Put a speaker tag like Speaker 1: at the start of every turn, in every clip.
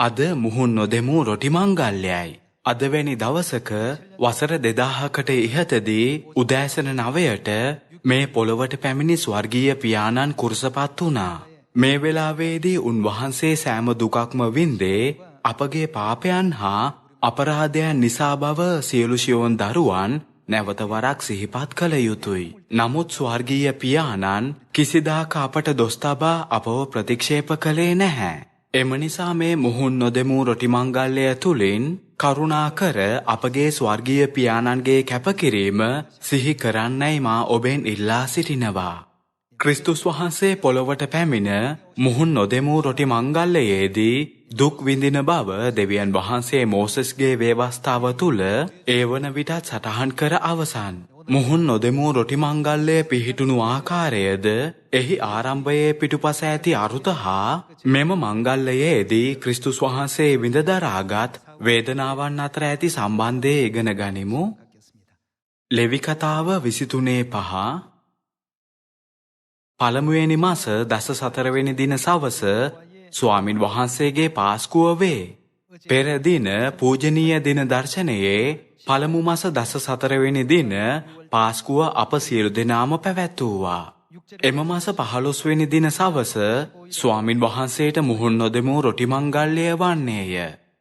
Speaker 1: අද මුහුන් නොදෙමු රොටි මංගල්‍යයයි. අද වැනි දවසක වසර 2000කට ඉහතදී උදෑසන 9ට මේ පොළොවට පැමිණි ස්වර්ගීය පියාණන් කුරුසපත් වුණා. මේ වෙලාවේදී උන්වහන්සේ සෑම දුකක්ම වින්දේ අපගේ පාපයන් හා අපරාධයන් නිසා බව සියලු සියොන් දරුවන් නැවත වරක් සිහිපත් කළ යුතුය. නමුත් ස්වර්ගීය පියාණන් කිසිදාක අපට දොස් තබා අපව ප්‍රතික්ෂේප කළේ නැහැ. එම නිසා මේ මුහුන් නොදෙමු රොටි මංගල්‍යය තුලින් කරුණාකර අපගේ ස්වර්ගීය පියාණන්ගේ කැපකිරීම සිහි කරන්නයි මා ඔබෙන් ඉල්ලා සිටිනවා. ක්‍රිස්තුස් වහන්සේ පොළොවට පැමිණ මුහුන් නොදෙමු රොටි මංගල්‍යයේදී දුක් විඳින බව දෙවියන් වහන්සේ මෝසෙස්ගේ වේවස්ථාව තුල ඒවන විටත් සටහන් කර අවසන්. මුහුන් නොදෙමු රොටි මංගල්‍යය පිහිටුණු ආකාරයද එහි ආරම්භයේ පිටුපස ඇති අරුත හා මෙම මංගල්‍යයේදී ක්‍රිස්තුස් වහන්සේ විඳ දරාගත් වේදනාවන් අතර ඇති සම්බන්ධය ඉගෙන ගනිමු. ලෙවි කතාව 23:5 පළමුවෙනි මාස 14 වෙනි දින සවස ස්වාමින් වහන්සේගේ පාස්කුව වේ. පෙර දින පූජනීය දින දර්ශනයේ පළමු මාස 14 වෙනි දින පාස්කුව අප සියලු දෙනාම පැවැත්වුවා. එම මාස 15 වෙනි දින සවස ස්වාමින් වහන්සේට මුහුන් නොදෙමු රොටි මංගල්‍යය වන්නේය.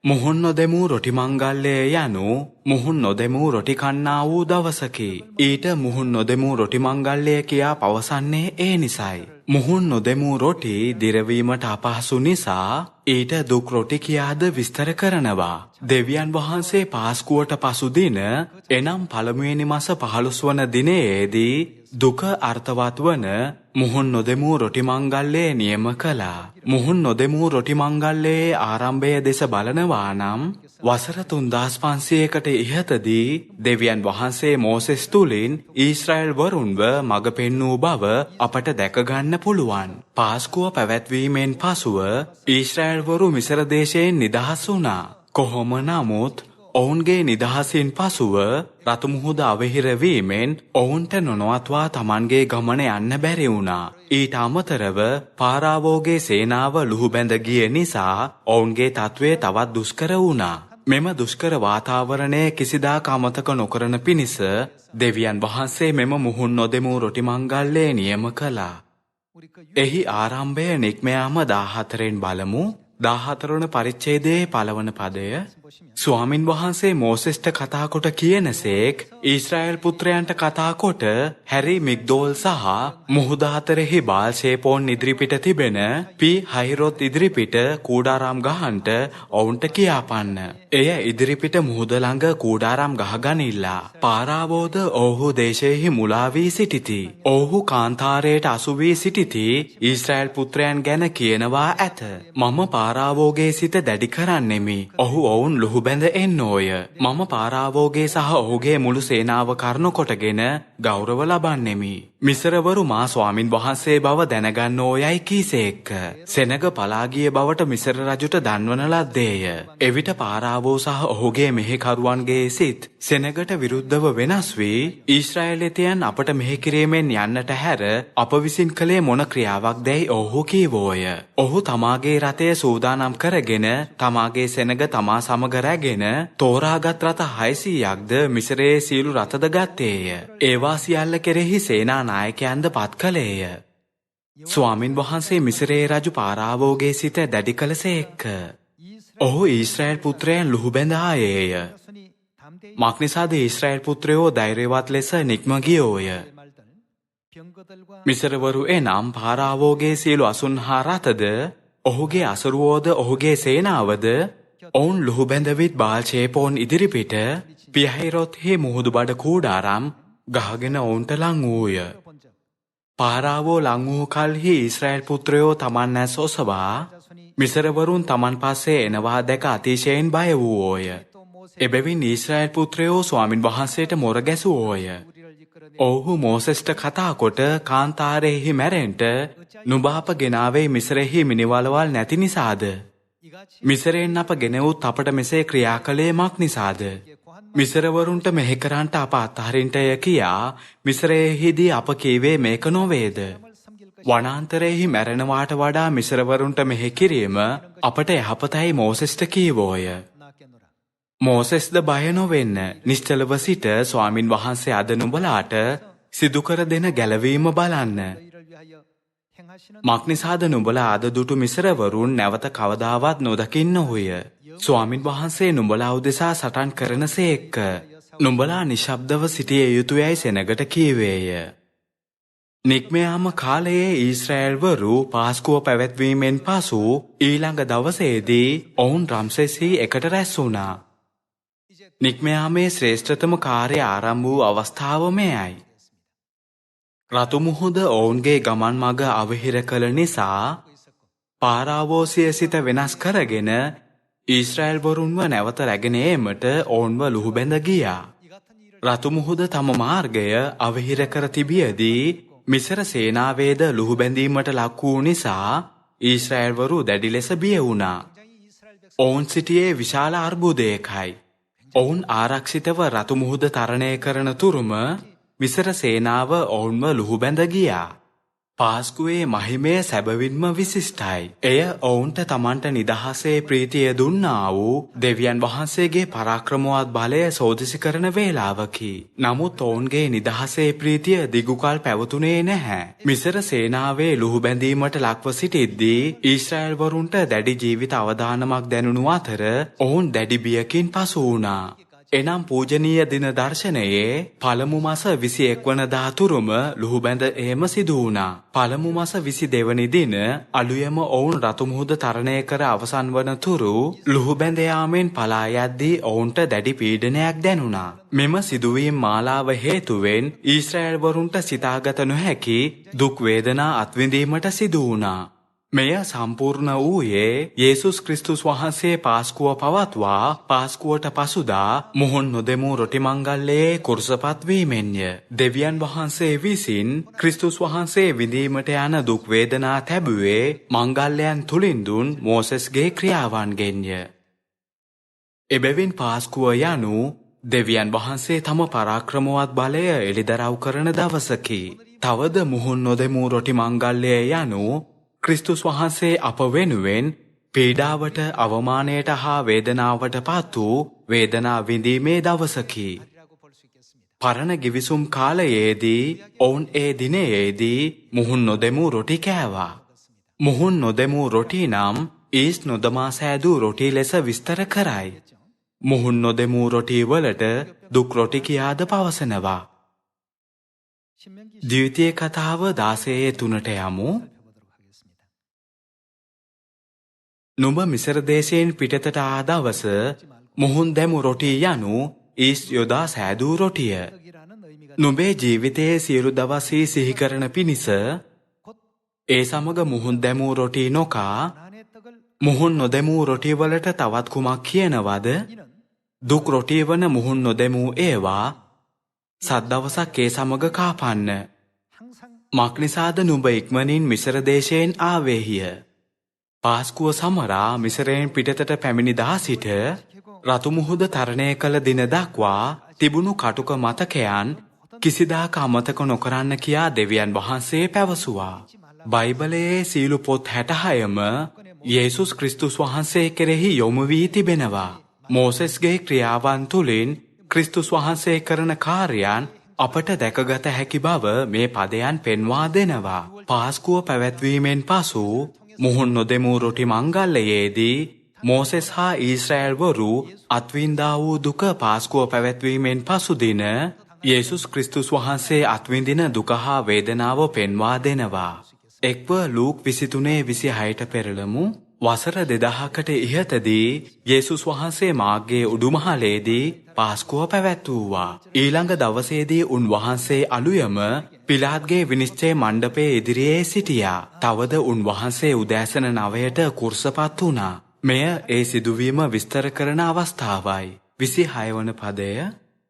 Speaker 1: මුහුන් නොදෙමු රොටි මංගල්‍යය යනු මුහුන් නොදෙමු රොටි කන්නා වූ දවසකි. ඊට මුහුන් නොදෙමු රොටි මංගල්‍යය කියා පවසන්නේ ඒ නිසයි. මුහුන් නොදෙමු රොටි දිරවීමට අපහසු නිසා ඊට දුක් රොටි කියාද විස්තර කරනවා. දෙවියන් වහන්සේ පාස්කුවට පසු දින එනම් පළමුවෙනි මාස 15 වන දිනයේදී දුක අර්ථවත් වන මුහුන් නොදෙමු රොටි මංගල්‍යය නියම කළා. මුහුන් නොදෙමු රොටි මංගල්‍යයේ ආරම්භය දෙස බලනවා නම් වසර 3500කට ඉහතදී දෙවියන් වහන්සේ මෝසෙස් තුලින් ඊශ්‍රායෙල් වරුන්ව මඟ පෙන්වූ බව අපට දැක ගන්න පුළුවන්. පාස්කුව පැවැත්වීමෙන් පසුව ඊශ්‍රායෙල් වරු මිසර දේශයෙන් නිදහස් වුණා. කොහොම නමුත් ඔවුන්ගේ නිදහසින් පසුව රතු මුහුද අවහිර වීමෙන් ඔවුන්ට නොනවත්වා තමන්ගේ ගමන යන්න බැරි වුණා. ඊට අමතරව පාරාවෝගේ සේනාව ලුහු බැඳ ගිය නිසා ඔවුන්ගේ තත්වය තවත් දුෂ්කර වුණා. මෙම දුෂ්කර වාතාවරණය කිසිදාක අමතක නොකරන පිණිස දෙවියන් වහන්සේ මෙම මුහුන් නොදෙමු රොටි මංගල්‍යය නියම කළා. එහි ආරම්භය නික්මයාම 14න් බලමු. 14 වන පරිච්ඡේදයේ පළවන පදය ස්වාමින් වහන්සේ මෝසෙස්ට කතා කොට කියනසේක් ඊශ්‍රායෙල් පුත්‍රයන්ට කතා කොට හැරි මිග්දෝල් සහ මුහුද අතරෙහි බාල් ෂේපෝන් ඉදිරිපිට තිබෙන පී හයිරොත් ඉදිරිපිට කූඩාරම් ගහන්ට ඔවුන්ට කියාපන්න. එය ඉදිරිපිට මුහුද ළඟ කූඩාරම් ගහගනිල්ලා. පාරාවෝද ඔවුහු දේශයෙහි මුලා වී සිටිති. ඔවුහු කාන්තාරයට අසු වී සිටිති. ඊශ්‍රායෙල් පුත්‍රයන් ගැන කියනවා ඇත. මම පාරාවෝගේ සිත දැඩි කරන්නෙමි. ඔහු ඔවුන් ලුහු බැඳ එන්නෝය. මම පාරාවෝගේ සහ ඔහුගේ මුළු සේනාව කරන කොටගෙන ගෞරව ලබන්නෙමි. මිසරවරු මා ස්වාමින් වහන්සේ බව දැනගන්න ඕයයි කීසේක. සෙනග පලාගිය බවට මිසර රජුට දන්වන ලද්දේය. එවිට පාරාවෝ සහ ඔහුගේ මෙහෙකරුවන්ගේ සිත් සෙනගට විරුද්ධව වෙනස් වී ඊශ්‍රායෙලිතයන් අපට මෙහෙ කිරීමෙන් යන්නට හැර අප විසින් කළේ මොන ක්‍රියාවක් දැයි ඔහු කීවෝය. ඔහු තමාගේ රථය සූදානම් කරගෙන තමාගේ සෙනග තමා සමග රැගෙන තෝරාගත් රථ 600ක්ද මිසරයේ සියලු රථද ගත්තේය. ඒවා සියල්ල කෙරෙහි සේනා නායකයන්ද පත් කළේය. ස්වාමින් වහන්සේ මිසරයේ රජු පාරාවෝගේ සිත දැඩි කළසේක. ඔහු ඊශ්‍රායෙල් පුත්‍රයන් ලුහු බැඳ ආයේය. මක්නිසාද ඊශ්‍රායෙල් පුත්‍රයෝ ධෛර්යවත් ලෙස නික්ම ගියෝය. මිසරවරු එනම් පාරාවෝගේ සියලු අසුන් හා රථද ඔහුගේ අසරුවෝද ඔහුගේ සේනාවද ඔවුන් ලුහු බැඳවිත් බාල් ෂේපෝන් ඉදිරිපිට පියහිරොත්හි මුහුදු බඩ කූඩාරම් ගහගෙන ඔවුන්ට ලං වූය. පාරාවෝ ලං වූ කල්හි ඊශ්‍රායෙල් පුත්‍රයෝ තමන් ඇස් ඔසවා මිසරවරුන් තමන් පස්සේ එනවා දැක අතිශයින් බය වූෝය. එබැවින් ඊශ්‍රායෙල් පුත්‍රයෝ ස්වාමින් වහන්සේට මොර ගැසුවෝය. ඔවුහු මෝසෙස්ට කතා කොට කාන්තාරයෙහි මැරෙන්ට නුඹ අප ගෙනාවේ මිසරෙහි මිනිවලවල් නැති නිසාද? මිසරෙන් අප ගෙනවුත් අපට මෙසේ ක්‍රියා කළේ මක් නිසාද? මිසරවරුන්ට මෙහෙකරන්ට අප අත්හරින්ටය කියා මිසරයෙහිදී අප කීවේ මේක නොවේද? වනාන්තරයෙහි මැරෙනවාට වඩා මිසරවරුන්ට මෙහෙ කිරීම අපට යහපතයි මෝසෙස්ට කීවෝය. මෝසෙස්ද බය නොවෙන්න නිශ්චලව සිට ස්වාමින් වහන්සේ අද නුඹලාට සිදු කර දෙන ගැලවීම බලන්න. මක්නිසාද නුඹලා අද දුටු මිසරවරුන් නැවත කවදාවත් නොදකින්නහුය. ස්වාමින් වහන්සේ නුඹලා උදෙසා සටන් කරන සේක්ක. නුඹලා නිශ්ශබ්දව සිටිය යුතුයයි සෙනගට කීවේය. නික්මයාම කාලයේ ඊශ්‍රායල්වරු පාස්කුව පැවැත්වීමෙන් පසු ඊළඟ දවසේදී ඔවුන් රම්සෙස්හි එකට රැස් වුණා. නික්මයාමේ ශ්‍රේෂ්ඨතම කාර්ය ආරම්භ වූ අවස්ථාව මෙයයි. රතු මුහුද ඔවුන්ගේ ගමන් මග අවහිර කළ නිසා පාරාවෝසිය සිත වෙනස් කරගෙන ඊශ්‍රායල්වරුන්ව නැවත රැගෙන ඒමට ඔවුන්ව ලුහුබැඳ ගියා. රතු මුහුද තම මාර්ගය අවහිර කර තිබියදී මිසර සේනාවේද ලුහුබැඳීමට ලක් වූ නිසා ඊශ්‍රායල්වරු දැඩි ලෙස බිය වුණා. ඔවුන් සිටියේ විශාල අර්බුදයකයි. ඔවුන් ආරක්ෂිතව රතු මුහුද තරණය කරන තුරුම මිසර සේනාව ඔවුන්ව ලුහුබැඳ ගියා. පාස්කුවේ මහිමය සැබවින්ම විශිෂ්ටයි. එය ඔවුන්ට තමන්ට නිදහසේ ප්‍රීතිය දුන්නා වූ දෙවියන් වහන්සේගේ පරාක්‍රමවත් බලය සෝදිසි කරන වේලාවකි. නමුත් ඔවුන්ගේ නිදහසේ ප්‍රීතිය දිගුකල් පැවතුනේ නැහැ. මිසර සේනාවේ ලුහුබැඳීමට ලක්ව සිටිද්දී ඊශ්‍රායල්වරුන්ට දැඩි ජීවිත අවදානමක් දැනුණු අතර ඔවුන් දැඩි බියකින් පසු වුණා. එනම් පූජනීය දින දර්ශනයේ පළමු මස 21 වනදා තුරුම ලුහුබැඳ ඒම සිදු වුණා. පළමු මස 22 වෙනි දින අලුයම ඔවුන් රතු මුහුද තරණය කර අවසන් වන තුරු ලුහුබැඳ යාමෙන් පලා යද්දී ඔවුන්ට දැඩි පීඩනයක් දැනුණා. මෙම සිදුවීම් මාලාව හේතුවෙන් ඊශ්‍රායල්වරුන්ට සිතාගත නොහැකි දුක් වේදනා අත්විඳීමට සිදු වුණා. මෙය සම්පූර්ණ වූයේ යේසුස් ක්‍රිස්තුස් වහන්සේ පාස්කුව පවත්වා පාස්කුවට පසුදා මුහුන් නොදෙමූ රොටි මංගල්‍යයේ කුරුසපත් වීමෙන්ය. දෙවියන් වහන්සේ විසින් ක්‍රිස්තුස් වහන්සේ විඳීමට යන දුක් වේදනා තැබුවේ මංගල්‍යයන් තුලින් දුන් මෝසෙස්ගේ ක්‍රියාවන්ගෙන්ය. එබැවින් පාස්කුව යනු දෙවියන් වහන්සේ තම පරාක්‍රමවත් බලය එළිදරව් කරන දවසකි. තවද මුහුන් නොදෙමූ රොටි මංගල්‍යය යනු ක්‍රිස්තුස් වහන්සේ අප වෙනුවෙන් පීඩාවට අවමානයට හා වේදනාවට පත් වූ වේදනා විඳීමේ දවසකි. පරණ ගිවිසුම් කාලයේදී ඔවුන් ඒ දිනයේදී මුහුන් නොදෙමූ රොටි කෑවා. මුහුන් නොදෙමූ රොටි නම් ඊස් නොදමා සෑදූ රොටි ලෙස විස්තර කරයි. මුහුන් නොදෙමූ රොටි වලට දුක් රොටි කියාද පවසනවා. ද්විතීය කතාව 16:3ට යමු. නුඹ මිසර දේශයෙන් පිටතට ආ දවස මුහුන් දැමු රොටි යනු ඊස් යොදා සෑදූ රොටිය. නුඹේ ජීවිතයේ සියලු දවස් සිහි කරන පිණිස ඒ සමග මුහුන් දැමූ රොටි නොකා මුහුන් නොදැමූ රොටි වලට තවත් කුමක් කියනවද? දුක් රොටි වන මුහුන් නොදැමූ ඒවා සත් දවසක් ඒ සමග කාපන්න. මක්නිසාද නුඹ ඉක්මනින් මිසර දේශයෙන් ආවේහිය. පාස්කුව සමරා මිසරයෙන් පිටතට පැමිණි දා සිට රතු මුහුද තරණය කළ දින දක්වා තිබුණු කටුක මතකයන් කිසිදාක අමතක නොකරන්න කියා දෙවියන් වහන්සේ පැවසුවා. බයිබලයේ සීලු පොත් 66ම යේසුස් ක්‍රිස්තුස් වහන්සේ කෙරෙහි යොමු වී තිබෙනවා. මෝසෙස්ගේ ක්‍රියාවන් තුළින් ක්‍රිස්තුස් වහන්සේ කරන කාර්යයන් අපට දැකගත හැකි බව මේ පදයන් පෙන්වා දෙනවා. පාස්කුව පැවැත්වීමෙන් පසු මුහුන් නොදෙමූ රොටි මංගල්‍යයේදී මෝසෙස් හා ඊශ්‍රායල්වරු අත්විඳා වූ දුක පාස්කුව පැවැත්වීමෙන් පසු දින යේසුස් ක්‍රිස්තුස් වහන්සේ අත්විඳින දුක හා වේදනාව පෙන්වා දෙනවා. එක්ව ලූක් 23:26ට පෙරළමු. වසර 2000කට ඉහතදී යේසුස් වහන්සේ මාර්ගයේ උඩුමහලේදී පාස්කුව පැවැත්වුවා. ඊළඟ දවසේදී උන්වහන්සේ අලුයම පිලාත්ගේ විනිශ්චය මණ්ඩපයේ ඉදිරියේ සිටියා. තවද උන්වහන්සේ උදෑසන 9ට කුරුසපත් වුණා. මෙය ඒ සිදුවීම විස්තර කරන අවස්ථාවයි. 26 වන පදය.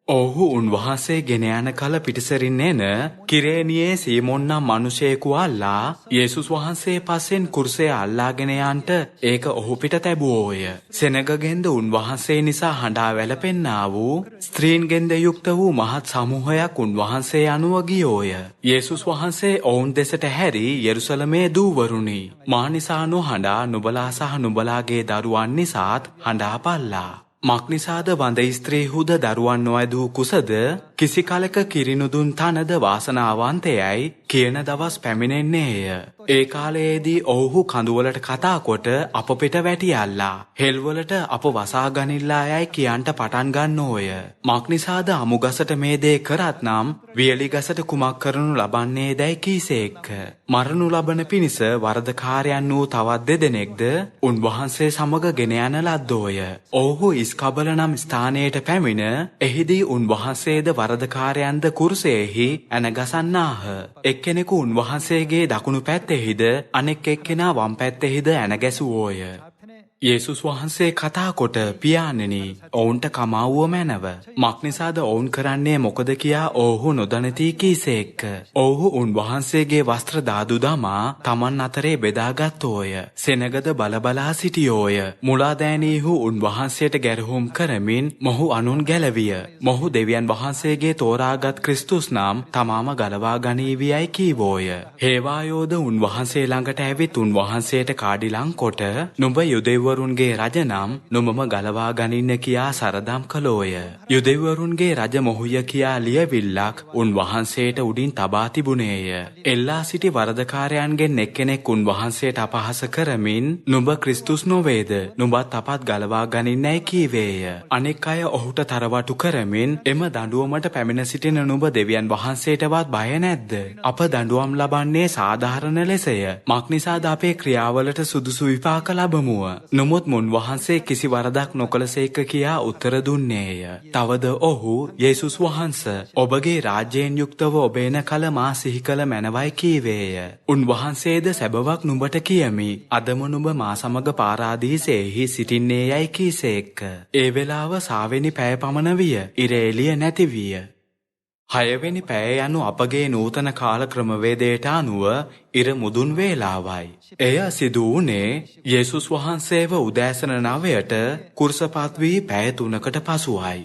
Speaker 1: ඔහු උන්වහන්සේ ගෙන යන කල පිටිසරින් එන කිරේනියේ සීමොන් නම් මිනිසෙකු අල්ලා යේසුස් වහන්සේ පස්සෙන් කුරුසය අල්ලාගෙන යන්ට ඒක ඔහු පිට තැබුවෝය. සෙනගගෙන්ද උන්වහන්සේ නිසා හඬා වැළපෙන්නා වූ ස්ත්‍රීන්ගෙන්ද යුක්ත වූ මහත් සමූහයක් උන්වහන්සේ අනුව ගියෝය. යේසුස් වහන්සේ ඔවුන් දෙසට හැරි යෙරුසලමේ දූවරුනි, මා නිසා නොහඬා නුඹලා සහ නුඹලාගේ දරුවන් නිසාත් හඬා පල්ලා. මක් නිසාද වඳ ස්ත්‍රීහුද දරුවන් නොඇදූ කුසද කිසි කලක කිරිනුදුන් තනද වාසනාවන්තයයි කියන දවස් පැමිණෙන්නේය. ඒ කාලයේදී ඔවුහු කඳුවලට කතා කොට අප පිට වැටියල්ලා හෙල්වලට අප වසා ගනිල්ලා යයි කියන්ට පටන් ගන්නෝය. මක් නිසාද අමුගසට මේ දේ කරත් නම් වියලි ගසට කුමක් කරනු ලබන්නේ දැයි කීසේක්ක. මරණු ලබන පිණිස වරදකාරයන් වූ තවත් දෙදෙනෙක්ද උන්වහන්සේ සමග ගෙන යන ලද්දෝය. ඔවුහු ඉස්කබල නම් ස්ථානයට පැමිණ එහිදී උන්වහන්සේද වරදකාරයන්ද කුරුසයෙහි ඇනගසන්නාහ. එක්කෙනෙකු උන්වහන්සේගේ දකුණු පැත්තෙහිද අනෙක් එක්කෙනා වම් පැත්තෙහිද ඇනගැසුවෝය. යේසුස් වහන්සේ කතා කොට පියාණෙනි ඔවුන්ට කමාවුව මැනව. මක් නිසාද ඔවුන් කරන්නේ මොකද කියා ඔවුහු නොදනති කීසේක්ක. ඔවුහු උන්වහන්සේගේ වස්ත්‍ර දාදු දමා තමන් අතරේ බෙදාගත්තෝය. සෙනගද බලබලා සිටියෝය. මුලාදෑනීහු උන්වහන්සේට ගැරහුම් කරමින් මොහු අනුන් ගැලවිය. මොහු දෙවියන් වහන්සේගේ තෝරාගත් ක්‍රිස්තුස් නම් තමාම ගලවා ගනීවියයි කීවෝය. හේවායෝද උන්වහන්සේ ළඟට ඇවිත් උන්වහන්සේට කාඩිලං කොට නුඹ යුදෙව්වරුන්ගේ රජ නම් නුඹම ගලවා ගනින්න කියා සරදම් කළෝය. යුදෙව්වරුන්ගේ රජ මොහුය කියා ලියවිල්ලක් උන්වහන්සේට උඩින් තබා තිබුණේය. එල්ලා සිටි වරදකාරයන්ගෙන් එක්කෙනෙක් උන්වහන්සේට අපහාස කරමින් නුඹ ක්‍රිස්තුස් නොවේද? නුඹත් අපත් ගලවා ගනින්නයි කීවේය. අනෙක් අය ඔහුට තරවටු කරමින් එම දඬුවමට පැමිණ සිටින නුඹ දෙවියන් වහන්සේටවත් බය නැද්ද? අප දඬුවම් ලබන්නේ සාධාරණ ලෙසය. මක් නිසාද අපේ ක්‍රියාවලට සුදුසු විපාක ලබමුව? නමුත් මුන්වහන්සේ කිසි වරදක් නොකළසේක කියා උත්තර දුන්නේය. තවද ඔහු යේසුස් වහන්සේ ඔබගේ රාජ්‍යයෙන් යුක්තව ඔබ එන කල මා සිහි කළ මැනවයි කීවේය. උන්වහන්සේද සැබවක් නුඹට කියමි. අදම නුඹ මා සමග පාරාදීසෙහි සිටින්නේ යයි කීසේක්ක. ඒ වෙලාව සාවෙනි පැය පමණ විය. ඉර එළිය නැති විය. 6 වෙනි පැය යනු අපගේ නූතන කාල ක්‍රමවේදයට අනුව ඉර මුදුන් වේලාවයි. එය සිදු වුණේ යේසුස් වහන්සේව උදෑසන 9ට කුරුසපත් වී පැය 3කට පසුවයි.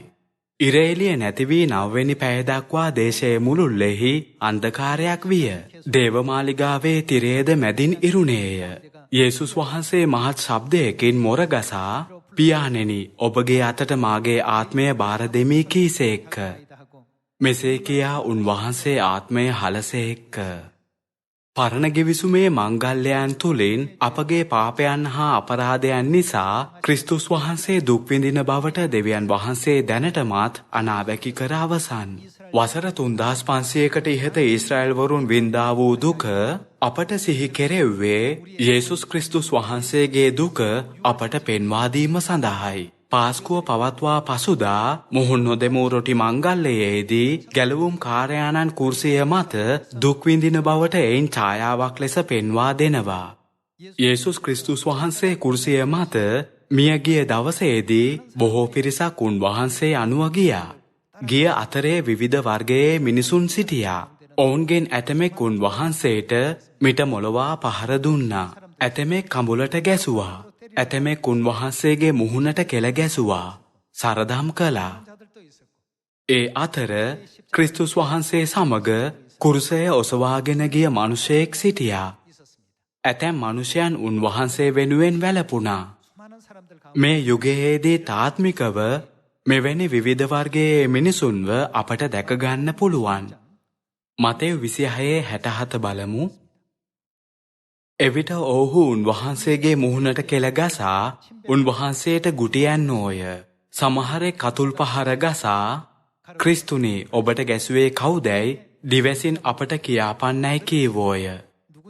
Speaker 1: ඉර එළිය නැති වී 9 වෙනි පැය දක්වා දේශයේ මුළුල්ලෙහි අන්ධකාරයක් විය. දේවමාලිගාවේ තිරයේද මැදින් ඉරුණේය. යේසුස් වහන්සේ මහත් ශබ්දයකින් මොරගසා පියාණෙනි ඔබගේ අතට මාගේ ආත්මය බාර දෙමි කීසේක්ක. මෙසේ කියා උන්වහන්සේ ආත්මය හලසේක්ක. පරණ ගිවිසුමේ මංගල්‍යයන් තුලින් අපගේ පාපයන් හා අපරාධයන් නිසා ක්‍රිස්තුස් වහන්සේ දුක් විඳින බවට දෙවියන් වහන්සේ දැනටමත් අනාවැකි කර අවසන්. වසර 3500කට ඉහත ඊශ්‍රායල් වරුන් වින්දා වූ දුක අපට සිහි කෙරෙව්වේ යේසුස් ක්‍රිස්තුස් වහන්සේගේ දුක අපට පෙන්වා දීම සඳහායි. පාස්කුව පවත්වා පසුදා මුහුන් නොදෙමූ රොටි මංගල්‍යයේදී ගැලවුම් කාර්යානන් කුර්සිය මත දුක් විඳින බවට එයින් ඡායාවක් ලෙස පෙන්වා දෙනවා. යේසුස් ක්‍රිස්තුස් වහන්සේ කුර්සිය මත මියගිය දවසේදී බොහෝ පිරිසක් උන්වහන්සේ අනුව ගියා. ගිය අතරේ විවිධ වර්ගයේ මිනිසුන් සිටියා. ඔවුන්ගෙන් ඇතමෙක් උන්වහන්සේට මිට මොළවා පහර දුන්නා. ඇතමෙක් කඹුලට ගැසුවා. ඇතමෙක් උන්වහන්සේගේ මුහුණට කෙල ගැසුවා. සරදම් කළා. ඒ අතර ක්‍රිස්තුස් වහන්සේ සමග කුරුසය ඔසවාගෙන ගිය මිනිසෙක් සිටියා. ඇතැම් මිනිසයන් උන්වහන්සේ වෙනුවෙන් වැළපුණා. මේ යුගයේදී තාත්මිකව මෙවැනි විවිධ වර්ගයේ මිනිසුන්ව අපට දැක ගන්න පුළුවන්. මතෙව් 26:67 බලමු. එවිට ඔවුහු උන්වහන්සේගේ මුහුණට කෙල ගසා උන්වහන්සේට ගුටියන්නෝය. සමහරෙක් කතුල් පහර ගසා ක්‍රිස්තුනි ඔබට ගැසුවේ කවුදැයි දිවැසින් අපට කියාපන්නයි කීවෝය.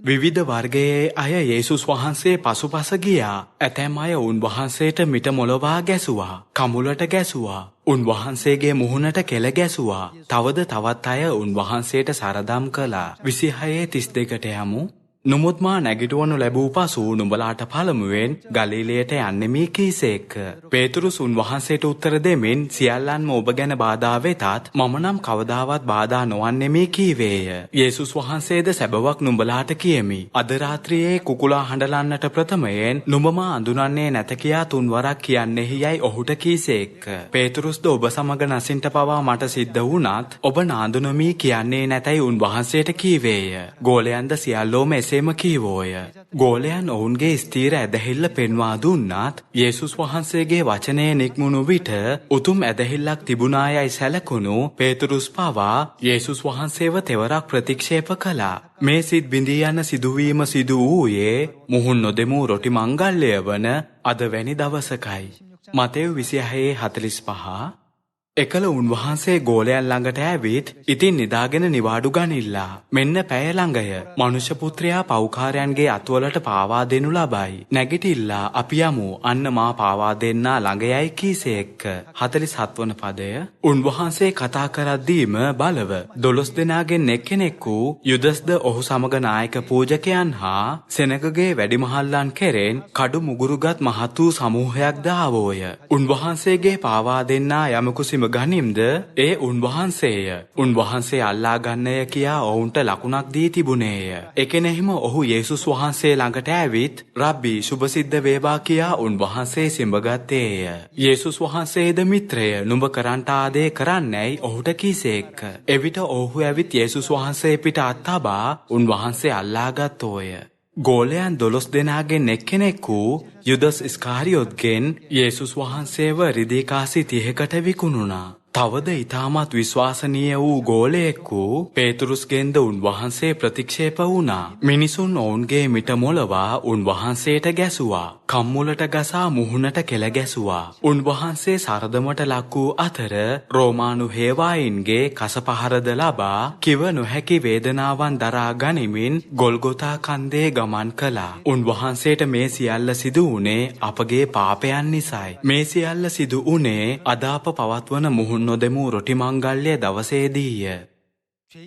Speaker 1: විවිධ වර්ගයේ අය යේසුස් වහන්සේ පසුපස ගියා. ඇතැම් අය උන්වහන්සේට මිට මොළවා ගැසුවා. කමුලට ගැසුවා. උන්වහන්සේගේ මුහුණට කෙල ගැසුවා. තවද තවත් අය උන්වහන්සේට සරදම් කළා. 26:32ට යමු. නුමුත් මා නැගිටවනු ලැබූ පසු නුඹලාට පළමුවෙන් ගලීලයට යන්නෙමි කීසේක. පේතුරුස් උන්වහන්සේට උත්තර දෙමින් සියල්ලන්ම ඔබ ගැන බාධා වෙතත් මම නම් කවදාවත් බාධා නොවන්නෙමි කීවේය. යේසුස් වහන්සේද සැබවක් නුඹලාට කියමි. අද රාත්‍රියේ කුකුලා හඬලන්නට ප්‍රථමයෙන් නුඹ මා අඳුනන්නේ නැත කියා තුන්වරක් කියන්නෙහි යයි ඔහුට කීසේක. පේතුරුස්ද ඔබ සමග නසින්ට පවා මට සිද්ධ වුණත් ඔබ නාඳුනමි කියන්නේ නැතයි උන්වහන්සේට කීවේය. ගෝලයන්ද සියල්ලෝම එසේම කීවෝය. ගෝලයන් ඔවුන්ගේ ස්ථීර ඇදහිල්ල පෙන්වා දුන්නත් යේසුස් වහන්සේගේ වචනය නික්මුණු විට උතුම් ඇදහිල්ලක් තිබුණායයි සැලකුණු පේතුරුස් පවා යේසුස් වහන්සේව තෙවරක් ප්‍රතික්ෂේප කළා. මේ සිත් බිඳී යන සිදුවීම සිදු වූයේ මුහුන් නොදෙමූ රොටි මංගල්‍යය වන අද වැනි දවසකයි. මතෙව් 26:45. එකල උන්වහන්සේ ගෝලයන් ළඟට ඇවිත් ඉතින් නිදාගෙන නිවාඩු ගනිල්ලා. මෙන්න පැය ළඟය. මනුෂ්‍ය පුත්‍රයා පව්කාරයන්ගේ අත්වලට පාවා දෙනු ලබයි. නැගිටිල්ලා අපි යමු. අන්න මා පාවා දෙන්නා ළඟයයි කීසේක. 47 වන පදය. උන්වහන්සේ කතා කරද්දීම බලව 12 දෙනාගෙන් එක්කෙනෙකු යුදස්ද ඔහු සමග නායක පූජකයන් හා සෙනගගේ වැඩිමහල්ලන් කෙරෙන් කඩු මුගුරුගත් මහත් වූ සමූහයක්ද ආවෝය. උන්වහන්සේගේ පාවා දෙන්නා යමකු ගනිම්ද ඒ උන්වහන්සේය. උන්වහන්සේ අල්ලා ගන්නය කියා ඔවුන්ට ලකුණක් දී තිබුණේය. එකෙනෙහිම ඔහු යේසුස් වහන්සේ ළඟට ඇවිත් රබ්බි සුභසිද්ධ වේවා කියා උන්වහන්සේ සිඹගත්තේය. යේසුස් වහන්සේද මිත්‍රය නුඹ කරන්ට ආදේ කරන්නැයි ඔහුට කීසේක. එවිට ඔහු ඇවිත් යේසුස් වහන්සේ පිට අත් තබා උන්වහන්සේ අල්ලා ගත්තෝය. ගෝලයන් 12 දෙනාගෙන් එක්කෙනෙකු යුදස් ඉස්කාරියොත්ගෙන් යේසුස් වහන්සේව රිදී කාසි 30කට විකුණුණා. තවද ඊටමත් විශ්වාසනීය වූ ගෝලයෙකු පේතුරුස්ගෙන්ද උන්වහන්සේ ප්‍රතික්ෂේප වුණා. මිනිසුන් ඔවුන්ගේ මිට මොලවා උන්වහන්සේට ගැසුවා. කම්මුලට ගසා මුහුණට කෙල ගැසුවා. උන්වහන්සේ සරදමට ලක් වූ අතර රෝමානු හේවායින්ගේ කසපහරද ලබා කිව නොහැකි වේදනාවන් දරා ගනිමින් ගොල්ගොතා කන්දේ ගමන් කළා. උන්වහන්සේට මේ සියල්ල සිදු වුණේ අපගේ පාපයන් නිසායි. මේ සියල්ල සිදු වුණේ අද අප පවත්වන මුහුණ නොදෙමූ රොටි මංගල්‍ය දවසේදීය.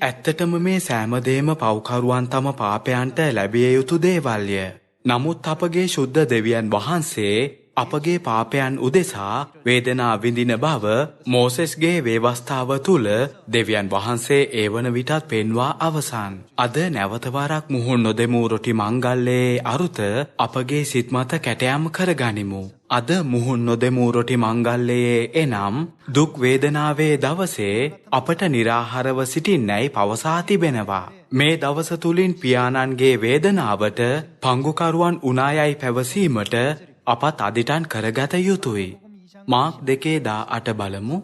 Speaker 1: ඇත්තටම මේ සෑම දෙයක්ම පව්කරුවන් තම පාපයන්ට ලැබිය යුතු දේවල්ය. නමුත් අපගේ ශුද්ධ දෙවියන් වහන්සේ අපගේ පාපයන් උදෙසා වේදනා විඳින බව මෝසෙස්ගේ වේවස්ථාව තුල දෙවියන් වහන්සේ ඒවන විටත් පෙන්වා අවසන්. අද නැවත වරක් මුහුණ නොදෙමූ රොටි මංගල්‍යයේ අරුත අපගේ සිත් මත කැටයම් කරගනිමු. අද මුහුණ නොදෙමූ රොටි මංගල්‍යයේ එනම් දුක් වේදනාවේ දවසේ අපට निराහාරව සිටින්නයි පවසා තිබෙනවා. මේ දවස තුලින් පියාණන්ගේ වේදනාවට පංගුකරුවන් උනායයි පැවසීමට අපත් අදිටන් කරගත යුතුයි. මාක් 2:18 බලමු.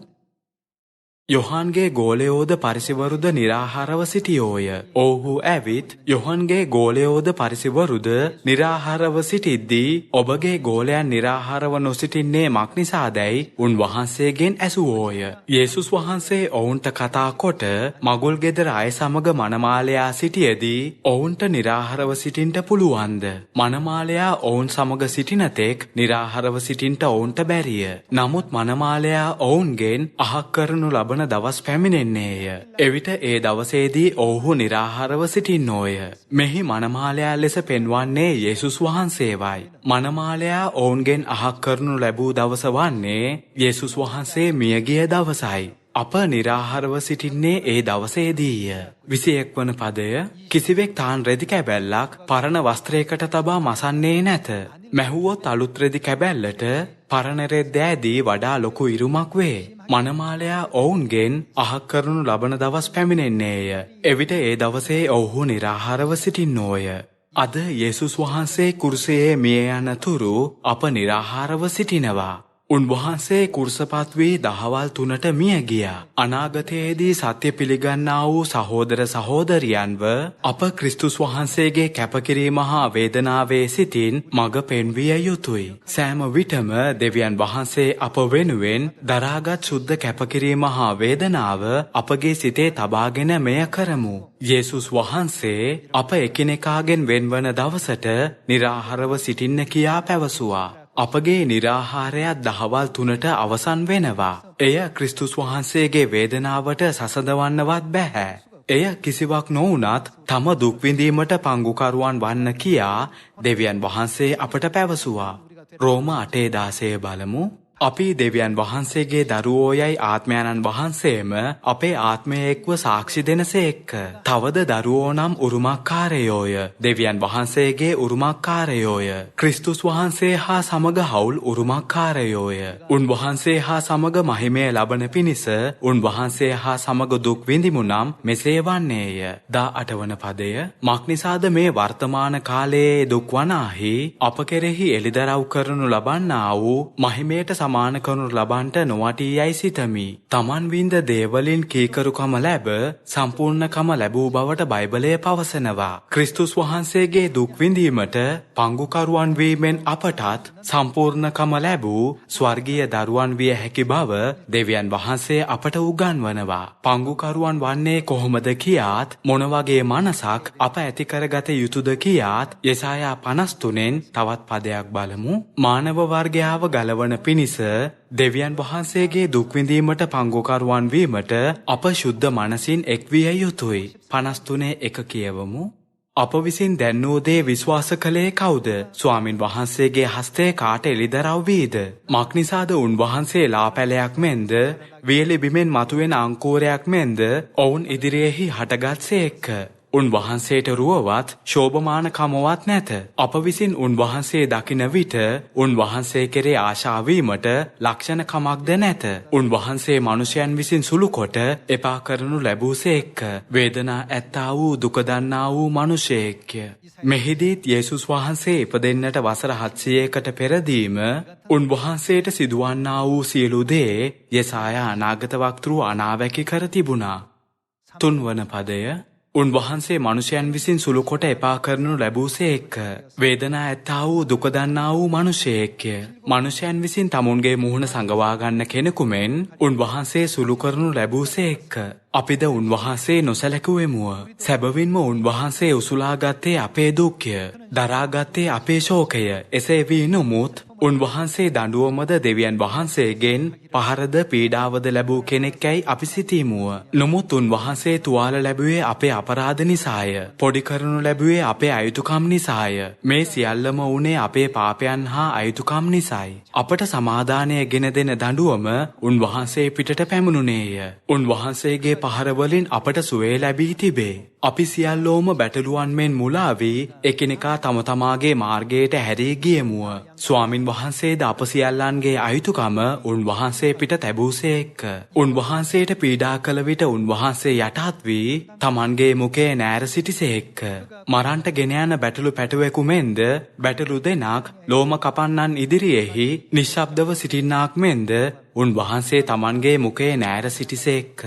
Speaker 1: යොහන්ගේ ගෝලයෝද පරිසිවරුද निराහාරව සිටියෝය. ඔව්හු ඇවිත් යොහන්ගේ ගෝලයෝද පරිසිවරුද निराහාරව සිටිද්දී ඔබගේ ගෝලයන් निराහාරව නොසිටින්නේ මක් නිසාදැයි උන්වහන්සේගෙන් ඇසුවෝය. යේසුස් වහන්සේ ඔවුන්ට කතා කොට මගුල් ගෙදර අය සමග මනමාලයා සිටියේදී ඔවුන්ට निराහාරව සිටින්නට පුළුවන්ද? මනමාලයා ඔවුන් සමග සිටින තෙක් निराහාරව සිටින්නට ඔවුන්ට බැරිය. නමුත් මනමාලයා ඔවුන්ගෙන් අහක් කරනු ලබන දවස් පැමිණෙන්නේය. එවිට ඒ දවසේදී ඔවුහු निराහාරව සිටින්නෝය. මෙහි මනමාලයා ලෙස පෙන්වන්නේ යේසුස් වහන්සේවයි. මනමාලයා ඔවුන්ගෙන් අහක් කරනු ලැබූ දවස වන්නේ යේසුස් වහන්සේ මියගිය දවසයි. අප निराහාරව සිටින්නේ ඒ දවසේදීය. 21 වන පදය. කිසිවෙක් තාන් රෙදි කැබැල්ලක් පරණ වස්ත්‍රයකට තබා මසන්නේ නැත. මැහුවොත් අලුත් රෙදි කැබැල්ලට පරණ රෙද්දෑදී වඩා ලොකු ඉරුමක් වේ. මනමාලයා ඔවුන්ගෙන් අහක් කරනු ලබන දවස් පැමිණෙන්නේය. එවිට ඒ දවසේ ඔවුහු निराහාරව සිටින්නෝය. අද යේසුස් වහන්සේ කුරුසයේ මිය යනතුරු අප निराහාරව සිටිනවා. උන්වහන්සේ කුරුසපත් වී දහවල් 3ට මිය ගියා. අනාගතයේදී සත්‍ය පිළිගන්නා වූ සහෝදර සහෝදරියන්ව අප ක්‍රිස්තුස් වහන්සේගේ කැපකිරීම හා වේදනාවේ සිටින් මඟ පෙන්විය යුතුය. සෑම විටම දෙවියන් වහන්සේ අප වෙනුවෙන් දරාගත් සුද්ධ කැපකිරීම හා වේදනාව අපගේ සිතේ තබාගෙන මෙය කරමු. යේසුස් වහන්සේ අප එකිනෙකාගෙන් වෙන්වන දවසට निराහාරව සිටින්න කියා පැවසුවා. අපගේ निराහාරයත් දහවල් 3ට අවසන් වෙනවා. එය ක්‍රිස්තුස් වහන්සේගේ වේදනාවට සසඳවන්නවත් බැහැ. එය කිසිවක් නොවුනත් තම දුක් විඳීමට පංගුකරුවන් වන්න කියා දෙවියන් වහන්සේ අපට පැවසුවා. රෝම 8:16 බලමු. අපි දෙවියන් වහන්සේගේ දරුවෝයයි ආත්මයන්න් වහන්සේම අපේ ආත්මය එක්ව සාක්ෂි දෙනසේක්ක. තවද දරුවෝ නම් උරුමකාරයෝය. දෙවියන් වහන්සේගේ උරුමකාරයෝය. ක්‍රිස්තුස් වහන්සේ හා සමග හවුල් උරුමකාරයෝය. උන්වහන්සේ හා සමග මහිමය ලබන පිණිස උන්වහන්සේ හා සමග දුක් විඳිමු නම් මෙසේ වන්නේය. 18 වන පදය. මක්නිසාද මේ වර්තමාන කාලයේ දුක් වනාහි අප කෙරෙහි එළිදරව් කරනු ලබන්නා වූ මහිමයට සමාන කරනු ලබන්ට නොවටී යයි සිතමි. තමන් වින්ද දේවලින් කීකරුකම ලැබ සම්පූර්ණකම ලැබූ බවට බයිබලය පවසනවා. ක්‍රිස්තුස් වහන්සේගේ දුක් විඳීමට පංගුකරුවන් වීමෙන් අපටත් සම්පූර්ණකම ලැබූ ස්වර්ගීය දරුවන් විය හැකි බව දෙවියන් වහන්සේ අපට උගන්වනවා. පංගුකරුවන් වන්නේ කොහොමද කියාත් මොන වගේ මනසක් අප ඇති කරගත යුතුද කියාත් යෙසායා 53න් තවත් පදයක් බලමු. මානව වර්ගයාව ගලවන පිණිස දෙවියන් වහන්සේගේ දුක් විඳීමට පංගුකරුවන් වීමට අප ශුද්ධ මනසින් එක් විය යුතුයි. 53:1 කියවමු. අප විසින් දැන්නූ දේ විශ්වාස කළේ කවුද? ස්වාමින් වහන්සේගේ හස්තය කාට එළිදරව් වීද? මක්නිසාද උන්වහන්සේ ලාපැලයක් මෙන්ද වියලි බිමෙන් මතුවෙන අංකුරයක් මෙන්ද ඔවුන් ඉදිරියේහි හටගත්සේක. උන්වහන්සේට රුවවත් ශෝභමාන කමවත් නැත. අප විසින් උන්වහන්සේ දකින විට උන්වහන්සේ කෙරේ ආශා වීමට ලක්ෂණ කමක්ද නැත. උන්වහන්සේ මනුෂ්‍යයන් විසින් සුළු කොට එපා කරනු ලැබූසේක්ක. වේදනා ඇත්තා වූ දුක දන්නා වූ මනුෂ්‍යයෙක්ය. මෙහිදීත් යේසුස් වහන්සේ ඉපදෙන්නට වසර 700කට පෙරදීම උන්වහන්සේට සිදුවන්නා වූ සියලු දේ යෙසායා අනාගත වක්තෘ අනාවැකි කර තිබුණා. 3 වන පදය. උන්වහන්සේ මනුෂ්‍යයන් විසින් සුළු කොට එපා කරනු ලැබූසේක්ක. වේදනා ඇත්තා වූ දුක දන්නා වූ මනුෂ්‍යයෙක්ය. මනුෂ්‍යයන් විසින් තමුන්ගේ මුහුණ සඟවා ගන්න කෙනෙකු මෙන් උන්වහන්සේ සුළු කරනු ලැබූසේක්ක. අපිද උන්වහන්සේ නොසැලකුවෙමුව. සැබවින්ම උන්වහන්සේ උසුලාගත්තේ අපේ දුක්ය. දරාගත්තේ අපේ ශෝකය. එසේ වී නොමුත් උන්වහන්සේ දඬුවමද දෙවියන් වහන්සේගෙන් පහරද පීඩාවද ලැබූ කෙනෙක්යයි අපි සිතීමුව. නමුත් උන්වහන්සේ තුවාල ලැබුවේ අපේ අපරාධ නිසාය. පොඩි කරනු ලැබුවේ අපේ අයුතුකම් නිසාය. මේ සියල්ලම වුණේ අපේ පාපයන් හා අයුතුකම් නිසායි. අපට සමාදානය ගෙන දෙන දඬුවම උන්වහන්සේ පිටට පැමුණුනේය. උන්වහන්සේගේ පහරවලින් අපට සුවය ලැබී තිබේ. අපි සියල්ලෝම බැටළුවන් මෙන් මුලා වී එකිනෙකා තම තමාගේ මාර්ගයට හැරී ගියමුව. ස්වාමින් වහන්සේද අප සියල්ලන්ගේ අයුතුකම උන්වහන්සේ පිට තැබූසේක්ක. උන්වහන්සේට පීඩා කළ විට උන්වහන්සේ යටහත් වී තමන්ගේ මුඛයේ නෑර සිටිසේක්ක. මරන්ට ගෙන යන බැටළු පැටවෙකු මෙන්ද බැටළු දෙනක් ලෝම කපන්නන් ඉදිරියේහි නිශ්ශබ්දව සිටින්නාක් මෙන්ද උන්වහන්සේ තමන්ගේ මුඛයේ නෑර සිටිසේක්ක.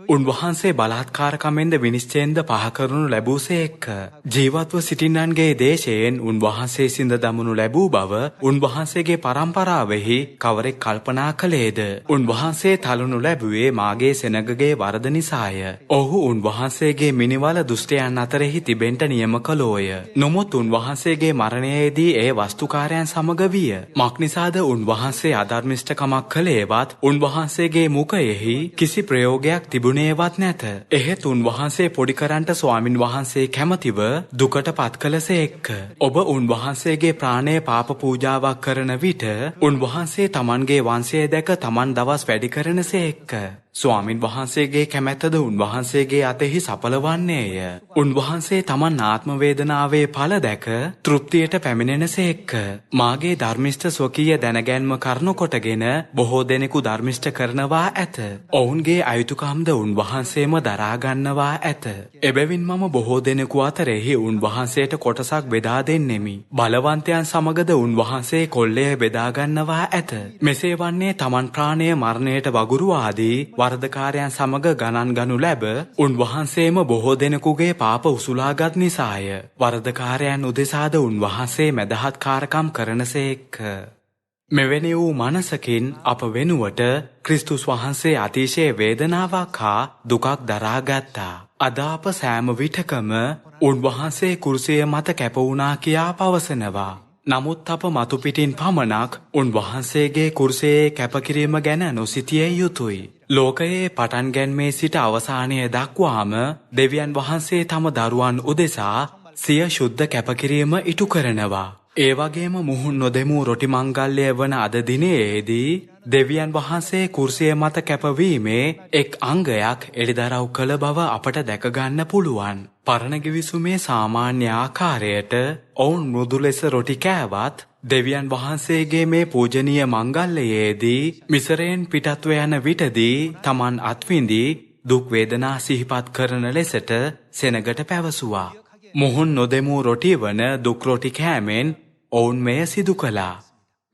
Speaker 1: උන්වහන්සේ බලාත්කාරකමෙන්ද විනිශ්චයෙන්ද පහ කරනු ලැබූසේක්ක. ජීවත්ව සිටින්නන්ගේ දේශයෙන් උන්වහන්සේ සිඳ දමනු ලැබූ බව උන්වහන්සේගේ පරම්පරාවෙහි කවරෙක් කල්පනා කළේද? උන්වහන්සේ තලනු ලැබුවේ මාගේ සෙනගගේ වරද නිසාය. ඔහු උන්වහන්සේගේ මිනිවල දුෂ්ටයන් අතරෙහි තිබෙන්ට නියම කළෝය. නොමුත් උන්වහන්සේගේ මරණයේදී ඒ වස්තුකාරයන් සමග විය. මක්නිසාද උන්වහන්සේ අධර්මිෂ්ඨකමක් කළේවත් උන්වහන්සේගේ මුඛයෙහි කිසි ප්‍රයෝගයක් තිබුණේවත් නැත. එහෙත් උන්වහන්සේ පොඩි කරන්ට ස්වාමින් වහන්සේ කැමතිව දුකට පත් කළසේක්ක. ඔබ උන්වහන්සේගේ ප්‍රාණය පාප පූජාවක් කරන විට උන්වහන්සේ තමන්ගේ වංශය දැක තමන් දවස් වැඩි කරනසේක්ක. ස්වාමින් වහන්සේගේ කැමැත්තද උන්වහන්සේගේ අතෙහි සඵලවන්නේය. උන්වහන්සේ තමන් ආත්ම වේදනාවේ ඵල දැක තෘප්තියට පැමිණෙනසේක්ක. මාගේ ධර්මිෂ්ඨ ස්වකීය දැනගැන්ම කරනු කොටගෙන බොහෝ දෙනෙකු ධර්මිෂ්ඨ කරනවා ඇත. ඔවුන්ගේ අයුතුකම්ද උන්වහන්සේම දරා ගන්නවා ඇත. එබැවින් මම බොහෝ දෙනෙකු අතරෙහි උන්වහන්සේට කොටසක් බෙදා දෙන්නෙමි. බලවන්තයන් සමගද උන්වහන්සේ කොල්ලය බෙදා ගන්නවා ඇත. මෙසේ වන්නේ තමන් ප්‍රාණය මරණයට වගුරුවාදී වරදකාරයන් සමග ගණන් ගනු ලැබ උන්වහන්සේම බොහෝ දෙනෙකුගේ පාප උසුලාගත් නිසාය. වරදකාරයන් උදෙසාද උන්වහන්සේ මැදහත්කාරකම් කරනසේක්ක. මෙවැනි වූ මනසකින් අප වෙනුවට ක්‍රිස්තුස් වහන්සේ අතිශය වේදනාවක් හා දුකක් දරාගත්තා. අද අප සෑම විටකම උන්වහන්සේ කුරුසිය මත කැප වුණා කියා පවසනවා. නමුත් අප මතු පිටින් පමණක් උන්වහන්සේගේ කුරුසයේ කැපකිරීම ගැන නොසිතිය යුතුයි. ලෝකයේ පටන් ගැන්මේ සිට අවසානය දක්වාම දෙවියන් වහන්සේ තම දරුවන් උදෙසා සිය ශුද්ධ කැපකිරීම ඉටු කරනවා. ඒ වගේම මුහුන් නොදෙමූ රොටි මංගල්‍යය වන අද දිනයේදී දෙවියන් වහන්සේ කුරුසය මත කැපවීමේ එක් අංගයක් එළිදරව් කළ බව අපට දැක ගන්න පුළුවන්. පරණ ගිවිසුමේ සාමාන්‍ය ආකාරයට ඔවුන් මෘදු ලෙස රොටි කෑවත් දෙවියන් වහන්සේගේ මේ පූජනීය මංගල්‍යයේදී මිසරයෙන් පිටත්ව යන විටදී Taman අත්විඳි දුක් වේදනා සිහිපත් කරන ලෙසට සෙනගට පැවසුවා. මුහුන් නොදෙමූ රොටි වන දුක් රොටි කෑමෙන් ඔවුන් මෙය සිදු කළා.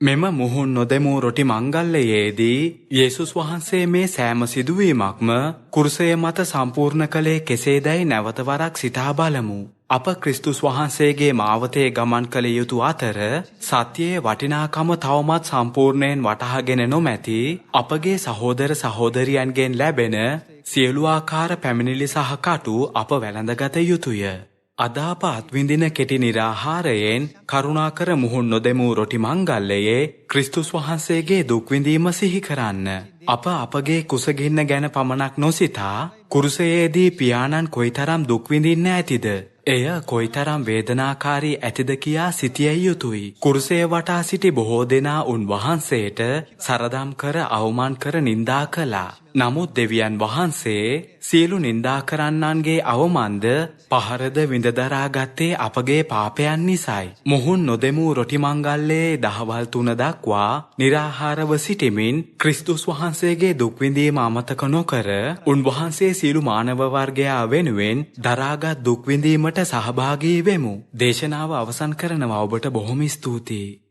Speaker 1: මෙම මුහුන් නොදෙමූ රොටි මංගල්‍යයේදී යේසුස් වහන්සේ මේ සෑම සිදුවීමක්ම කුරුසය මත සම්පූර්ණ කළේ කෙසේදැයි නැවත වරක් සිතා බලමු. අප ක්‍රිස්තුස් වහන්සේගේ මාවතේ ගමන් කළ යුතු අතර සත්‍යයේ වටිනාකම තවමත් සම්පූර්ණයෙන් වටහාගෙන නොමැති අපගේ සහෝදර සහෝදරියන්ගෙන් ලැබෙන සියලු ආකාර පැමිණිලි සහ කටු අප වැළඳගත යුතුය. අද අප අත්විඳින කෙටි නිරාහාරයෙන් කරුණාකර මුහුන් නොදෙමූ රොටි මංගල්‍යයේ ක්‍රිස්තුස් වහන්සේගේ දුක් විඳීම සිහි කරන්න. අප අපගේ කුසගින්න ගැන පමණක් නොසිතා කුරුසයේදී පියාණන් කොයිතරම් දුක් විඳින්න ඇතිද? එය කොයිතරම් වේදනාකාරී ඇතිද කියා සිතිය යුතුයි. කුරුසය වටා සිටි බොහෝ දෙනා උන්වහන්සේට සරදම් කර අවමාන කර නිඳා කළා. නමුත් දෙවියන් වහන්සේ සියලු නිඳා කරන්නන්ගේ අවමන්ද පහරද විඳ දරාගත්තේ අපගේ පාපයන් නිසායි. මුහුන් නොදෙමූ රොටි මංගල්‍යයේ දහවල් 3 දක්වා निराहारව සිටමින් ක්‍රිස්තුස් වහන්සේගේ දුක් විඳීම අමතක නොකර උන්වහන්සේ සියලු මානව වර්ගයා වෙනුවෙන් දරාගත් දුක් විඳීමට සහභාගී වෙමු. දේශනාව අවසන් කරනවා. ඔබට බොහොම ස්තුතියි.